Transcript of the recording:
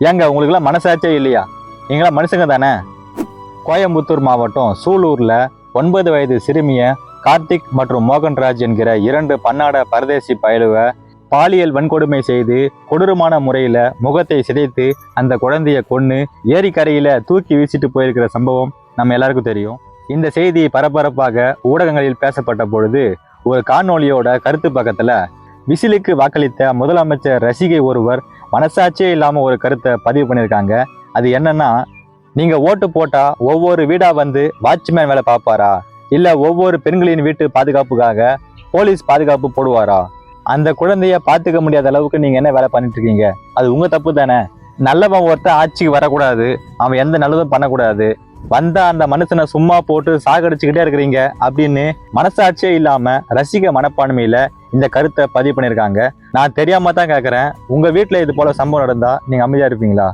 ஏங்க உங்களுக்குலாம் மனசாச்சே இல்லையா? நீங்களாம் மனுஷங்க தானே? கோயம்புத்தூர் மாவட்டம் சூலூர்ல 9 வயது சிறுமிய கார்த்திக் மற்றும் மோகன்ராஜ் என்கிற 2 பன்னாட பரதேசி பயலுவ பாலியல் வன்கொடுமை செய்து கொடூரமான முறையில முகத்தை சிதைத்து அந்த குழந்தைய கொன்னு ஏரிக்கரையில தூக்கி வீசிட்டு போயிருக்கிற சம்பவம் நம்ம எல்லாருக்கும் தெரியும். இந்த செய்தி பரபரப்பாக ஊடகங்களில் பேசப்பட்ட பொழுது ஒரு காணொளியோட கருத்து பக்கத்துல விசிலுக்கு வாக்களித்த முதலமைச்சர் ரசிகை ஒருவர் மனசாட்சியே இல்லாம ஒரு கருத்தை பதிவு பண்ணியிருக்காங்க. அது என்னன்னா, நீங்க ஓட்டு போட்டா ஒவ்வொரு வீடா வந்து வாட்ச்மேன் வேலை பார்ப்பாரா, இல்ல ஒவ்வொரு பெண்களின் வீட்டு பாதுகாப்புக்காக போலீஸ் பாதுகாப்பு போடுவாரா? அந்த குழந்தைய பாத்துக்க முடியாத அளவுக்கு நீங்க என்ன வேலை பண்ணிட்டு இருக்கீங்க? அது உங்க தப்பு தானே. நல்லவன் ஒருத்தன் ஆட்சிக்கு வரக்கூடாது, அவன் எந்த நல்லதும் பண்ணக்கூடாது, வந்தா அந்த மனுஷனை சும்மா போட்டு சாகடிச்சுக்கிட்டே இருக்கிறீங்க அப்படின்னு மனசாட்சியே இல்லாம ரசிக மனப்பான்மையில இந்த கருத்தை பதிவு பண்ணியிருக்காங்க. நான் தெரியாம தான் கேட்கறேன், உங்க வீட்டுல இது போல சம்பவம் நடந்தா நீங்க அமைதியா இருப்பீங்களா?